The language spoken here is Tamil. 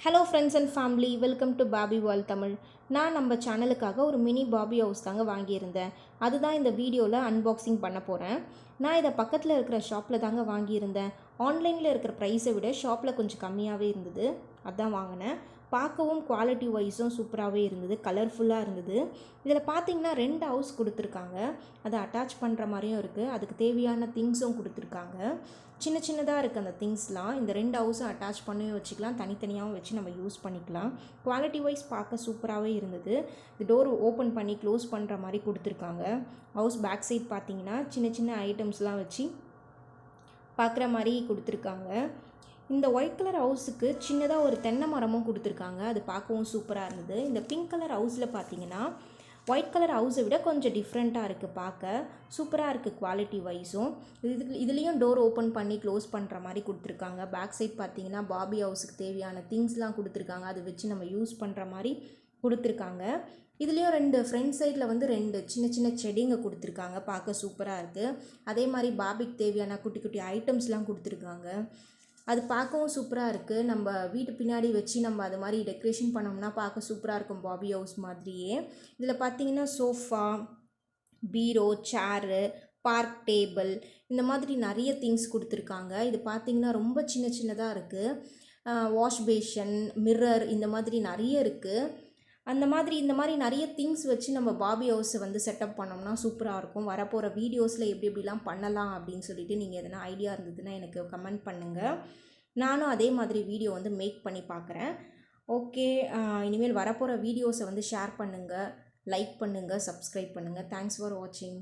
Hello friends and family, welcome to Bobby world Tamil. நான் நம்ம சேனலுக்காக ஒரு மினி பாபி ஹவுஸ் தாங்க வாங்கியிருந்தேன். அதுதான் இந்த வீடியோவில் அன்பாக்சிங் பண்ண போகிறேன். நான் இதை பக்கத்தில் இருக்கிற ஷாப்பில் தாங்க வாங்கியிருந்தேன். ஆன்லைனில் இருக்கிற ப்ரைஸை விட ஷாப்பில் கொஞ்சம் கம்மியாகவே இருந்தது. அதான் வாங்கினேன். பார்க்கவும் குவாலிட்டி வைஸும் சூப்பராகவே இருந்தது, கலர்ஃபுல்லாக இருந்தது. இதில் பார்த்தீங்கன்னா 2 ஹவுஸ் கொடுத்துருக்காங்க. அதை அட்டாச் பண்ணுற மாதிரியும் இருக்குது. அதுக்கு தேவையான திங்ஸும் கொடுத்துருக்காங்க. சின்ன சின்னதாக இருக்குது அந்த திங்ஸ்லாம். இந்த 2 ஹவுஸும் அட்டாச் பண்ணி வச்சுக்கலாம், தனித்தனியாகவும் வச்சு நம்ம யூஸ் பண்ணிக்கலாம். குவாலிட்டி வைஸ் பார்க்க சூப்பராகவே இருந்தது. இது டோர் ஓப்பன் பண்ணி க்ளோஸ் பண்ணுற மாதிரி கொடுத்துருக்காங்க. ஹவுஸ் பேக் சைட் பார்த்தீங்கன்னா சின்ன சின்ன ஐட்டம்ஸ்லாம் வச்சு பார்க்குற மாதிரி கொடுத்துருக்காங்க. இந்த ஒயிட் கலர் ஹவுஸுக்கு சின்னதாக ஒரு தென்னை மரமும் கொடுத்துருக்காங்க. அது பார்க்கவும் சூப்பராக இருந்தது. இந்த பிங்க் கலர் ஹவுஸில் பார்த்தீங்கன்னா ஒயிட் கலர் ஹவுஸை விட கொஞ்சம் டிஃப்ரெண்ட்டாக இருக்குது, பார்க்க சூப்பராக இருக்குது குவாலிட்டி வைஸும். இதுலேயும் டோர் ஓப்பன் பண்ணி க்ளோஸ் பண்ணுற மாதிரி கொடுத்துருக்காங்க. பேக் சைட் பார்த்தீங்கன்னா பாபி ஹவுஸுக்கு தேவையான திங்ஸ்லாம் கொடுத்துருக்காங்க. அதை வச்சு நம்ம யூஸ் பண்ணுற மாதிரி கொடுத்துருக்காங்க. இதுலேயும் 2 ஃப்ரண்ட் சைடில் வந்து 2 சின்ன சின்ன செடிங்க கொடுத்துருக்காங்க. பார்க்க சூப்பராக இருக்குது. அதே மாதிரி பாபிக்கு தேவையான குட்டி குட்டி ஐட்டம்ஸ்லாம் கொடுத்துருக்காங்க. அது பார்க்கவும் சூப்பராக இருக்குது. நம்ம வீட்டு பின்னாடி வச்சு நம்ம அது மாதிரி டெக்கரேஷன் பண்ணோம்னா பார்க்க சூப்பராக இருக்கும், பாபி ஹவுஸ் மாதிரியே. இதில் பார்த்தீங்கன்னா சோஃபா, பீரோ, சேரு, பார்க் டேபிள், இந்த மாதிரி நிறைய திங்ஸ் கொடுத்துருக்காங்க. இது பார்த்திங்கன்னா ரொம்ப சின்ன சின்னதாக இருக்குது. வாஷ் பேஷன், மிரர், இந்த மாதிரி நிறைய இருக்குது. இந்த மாதிரி நிறைய திங்ஸ் வச்சு நம்ம பாபி ஹவுஸை வந்து செட்டப் பண்ணோம்னா சூப்பராக இருக்கும். வரப்போகிற வீடியோஸில் எப்படி எப்படிலாம் பண்ணலாம் அப்படின்னு சொல்லிட்டு நீங்கள் எதனா ஐடியா இருந்ததுன்னா எனக்கு கமெண்ட் பண்ணுங்கள். நானும் அதே மாதிரி வீடியோ வந்து மேக் பண்ணி பார்க்குறேன். ஓகே, இனிமேல் வரப்போகிற வீடியோஸை வந்து ஷேர் பண்ணுங்கள், லைக் பண்ணுங்கள், சப்ஸ்கிரைப் பண்ணுங்கள். தேங்க்ஸ் ஃபார் வாட்சிங்.